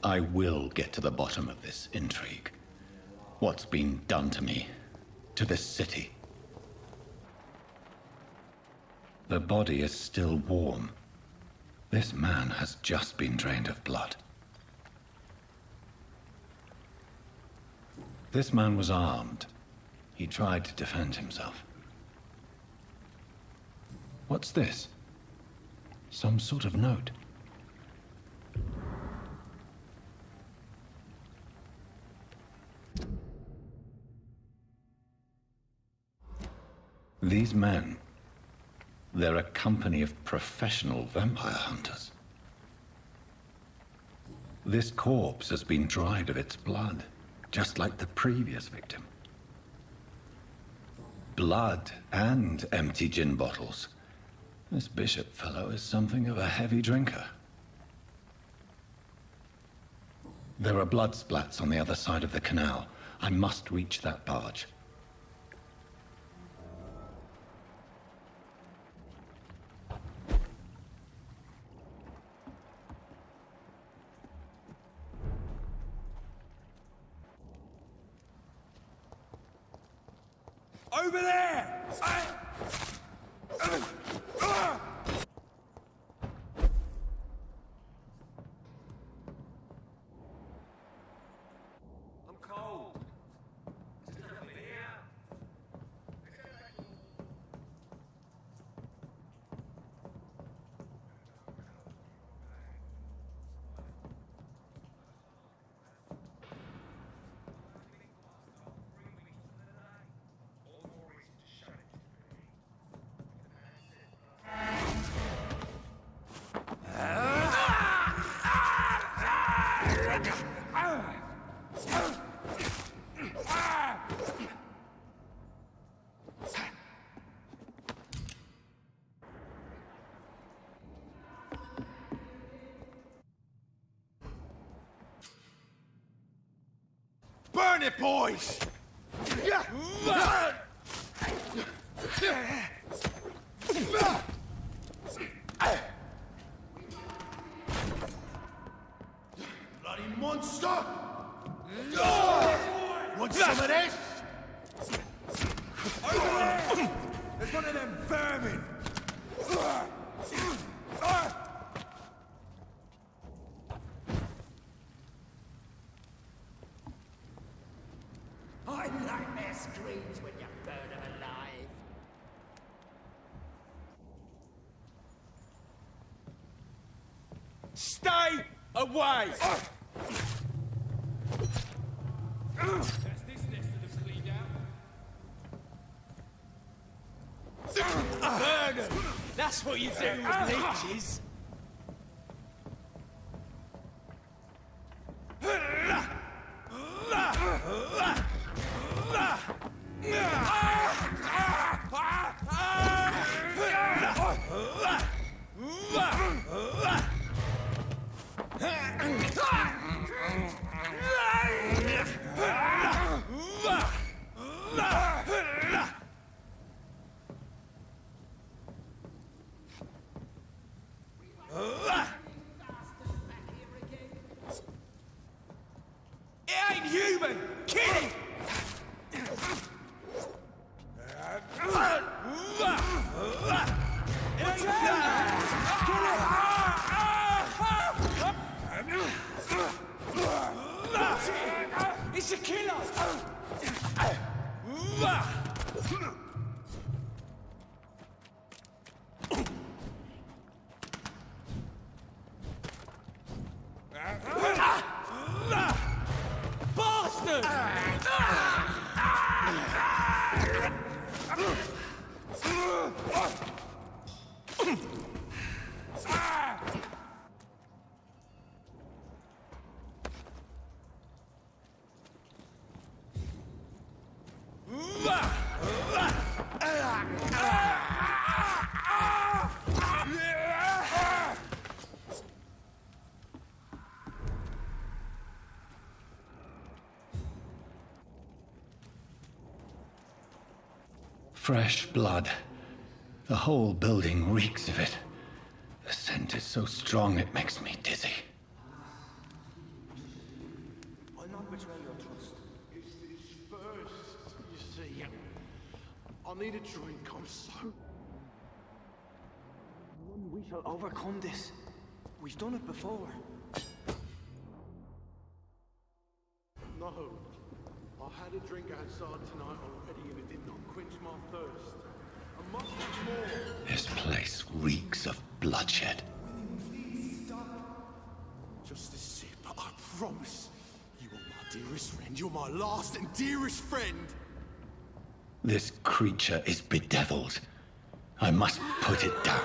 I will get to the bottom of this intrigue. What's been done to me, to this city? The body is still warm. This man has just been drained of blood. This man was armed. He tried to defend himself. What's this? Some sort of note. These men, they're a company of professional vampire hunters. This corpse has been dried of its blood, just like the previous victim. Blood and empty gin bottles. This bishop fellow is something of a heavy drinker. There are blood splats on the other side of the canal. I must reach that barge. Over there! I'm cold. There's nothing here. Burn it, boys! Bloody monster! Want some of this? Over there! There's one of them vermin! I like their screams when you burn them alive. Stay away! That's this nest of them cleaned out. Burn them! That's what you do with leeches. It ain't human! Kill him! It's a killer! Bastard! Fresh blood. The whole building reeks of it. The scent is so strong it makes me dizzy. I need a drink, I'm so... We shall overcome this. We've done it before. No. I had a drink outside tonight already and it did not quench my thirst. I must have more. This place reeks of bloodshed. Please stop. Just a sip, I promise. You are my dearest friend. You're my last and dearest friend. This creature is bedeviled. I must put it down.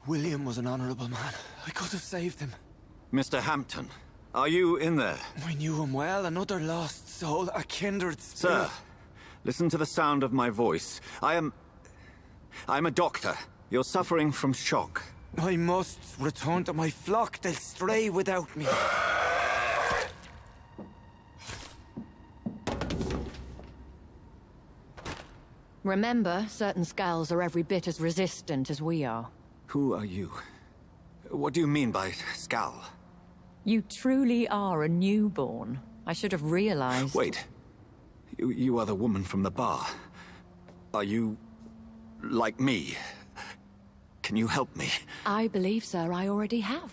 William was an honorable man. I could have saved him. Mr. Hampton, are you in there? I knew him well, another lost soul, a kindred spirit. Sir, listen to the sound of my voice. I'm a doctor. You're suffering from shock. I must return to my flock. They'll stray without me. Remember, certain Skals are every bit as resistant as we are. Who are you? What do you mean by Skal? You truly are a newborn. I should have realized. Wait. You are the woman from the bar. Are you... like me? Can you help me? I believe, sir, I already have.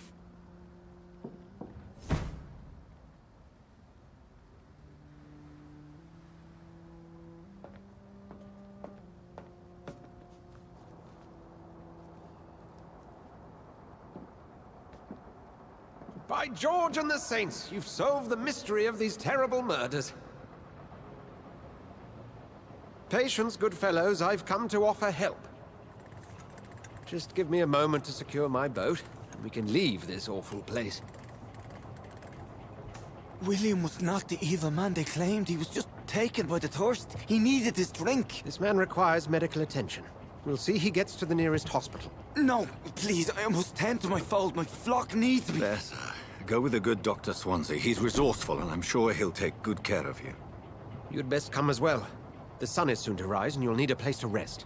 By George and the Saints, you've solved the mystery of these terrible murders. Patience, good fellows, I've come to offer help. Just give me a moment to secure my boat, and we can leave this awful place. William was not the evil man they claimed. He was just taken by the thirst. He needed his drink. This man requires medical attention. We'll see he gets to the nearest hospital. No, please, I must tend to my fold. My flock needs me. There, sir. Go with the good Dr. Swansea. He's resourceful, and I'm sure he'll take good care of you. You'd best come as well. The sun is soon to rise, and you'll need a place to rest.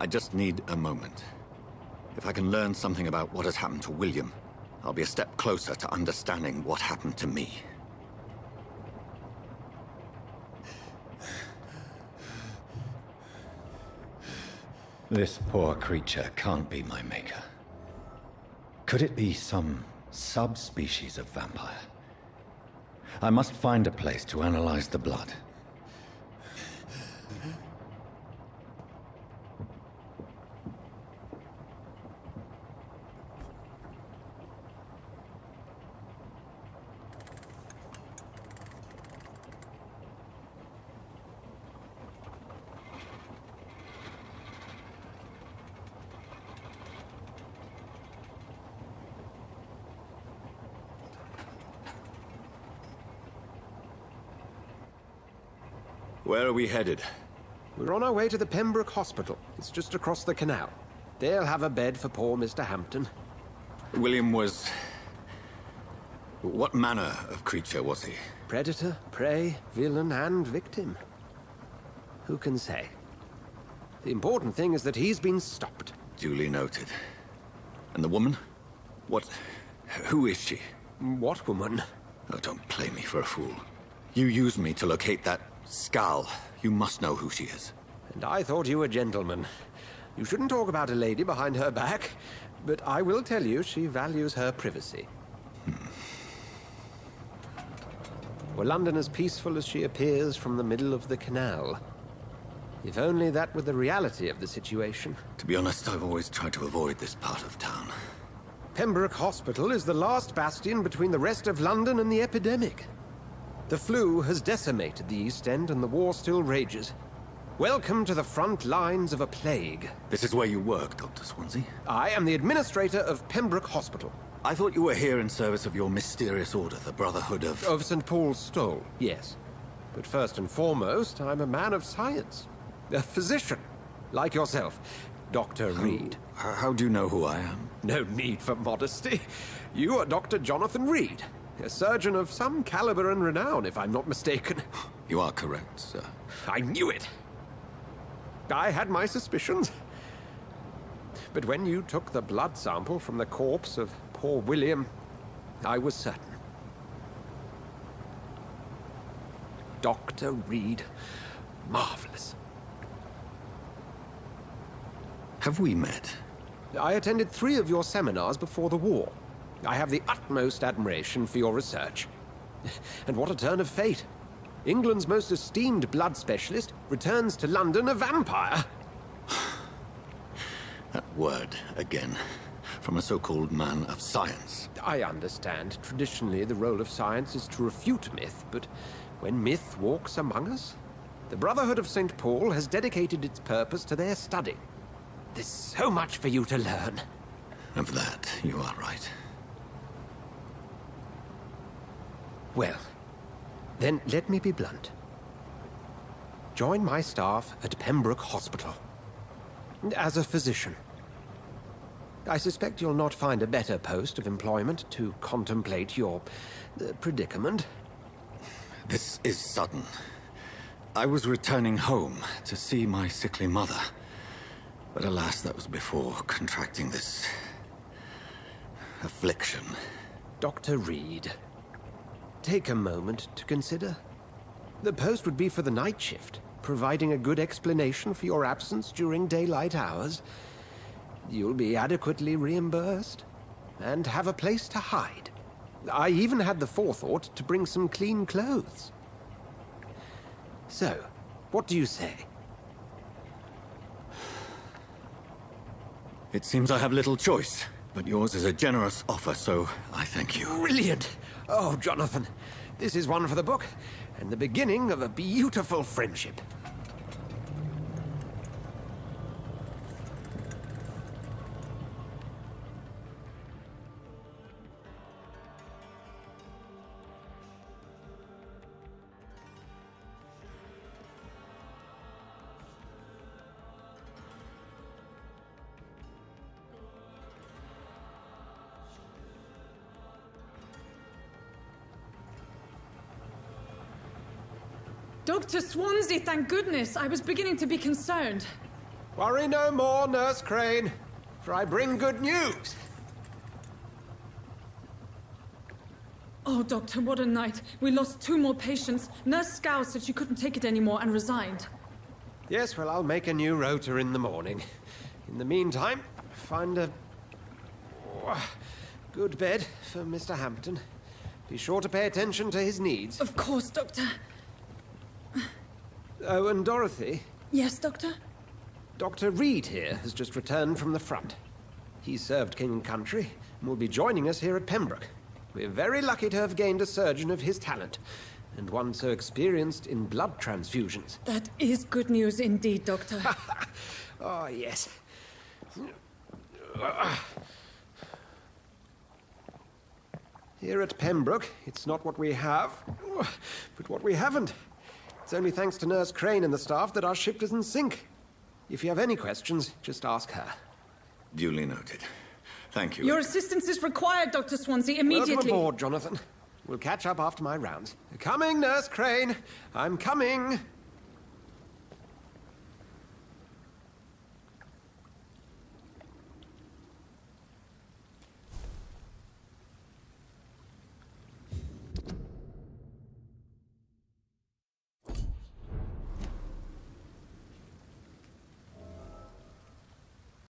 I just need a moment. If I can learn something about what has happened to William, I'll be a step closer to understanding what happened to me. This poor creature can't be my maker. Could it be some subspecies of vampire? I must find a place to analyze the blood. Where are we headed? We're on our way to the Pembroke Hospital. It's just across the canal. They'll have a bed for poor Mr. Hampton. William was... what manner of creature was he? Predator, prey, villain, and victim. Who can say? The important thing is that he's been stopped. Duly noted. And the woman? What... who is she? What woman? Oh, don't play me for a fool. You used me to locate that Skal. You must know who she is. And I thought you a gentleman. You shouldn't talk about a lady behind her back, but I will tell you she values her privacy. Were London as peaceful as she appears from the middle of the canal? If only that were the reality of the situation. To be honest, I've always tried to avoid this part of town. Pembroke Hospital is the last bastion between the rest of London and the epidemic. The flu has decimated the East End and the war still rages. Welcome to the front lines of a plague. This is where you work, Dr. Swansea? I am the administrator of Pembroke Hospital. I thought you were here in service of your mysterious order, the Brotherhood of... Of St. Paul's Stole, yes. But first and foremost, I'm a man of science. A physician, like yourself, Dr. Reid. How do you know who I am? No need for modesty. You are Dr. Jonathan Reid, a surgeon of some caliber and renown, if I'm not mistaken. You are correct, sir. I knew it! I had my suspicions. But when you took the blood sample from the corpse of poor William, I was certain. Dr. Reid. Marvelous. Have we met? I attended 3 of your seminars before the war. I have the utmost admiration for your research. And what a turn of fate. England's most esteemed blood specialist returns to London a vampire. That word, again. From a so-called man of science. I understand. Traditionally, the role of science is to refute myth, but when myth walks among us, the Brotherhood of St. Paul has dedicated its purpose to their study. There's so much for you to learn. Of that, you are right. Well, then let me be blunt. Join my staff at Pembroke Hospital. As a physician. I suspect you'll not find a better post of employment to contemplate your predicament. This is sudden. I was returning home to see my sickly mother. But alas, that was before contracting this... affliction. Dr. Reid, take a moment to consider. The post would be for the night shift, providing a good explanation for your absence during daylight hours. You'll be adequately reimbursed, and have a place to hide. I even had the forethought to bring some clean clothes. So, what do you say? It seems I have little choice, but yours is a generous offer, so I thank you. Brilliant! Oh, Jonathan, this is one for the book, and the beginning of a beautiful friendship. Dr. Swansea, thank goodness. I was beginning to be concerned. Worry no more, Nurse Crane, for I bring good news. Oh, Doctor, what a night. We lost 2 more patients. Nurse Skals said she couldn't take it anymore and resigned. Yes, well, I'll make a new rota in the morning. In the meantime, find a... good bed for Mr. Hampton. Be sure to pay attention to his needs. Of course, Doctor. Oh, and Dorothy? Yes, Doctor? Dr. Reid here has just returned from the front. He served King and Country and will be joining us here at Pembroke. We're very lucky to have gained a surgeon of his talent, and one so experienced in blood transfusions. That is good news indeed, Doctor. Oh, yes. Here at Pembroke, it's not what we have, but what we haven't. It's only thanks to Nurse Crane and the staff that our ship doesn't sink. If you have any questions, just ask her. Duly noted. Thank you. Your assistance is required, Dr. Swansea, immediately. Welcome aboard, Jonathan. We'll catch up after my rounds. Coming, Nurse Crane. I'm coming.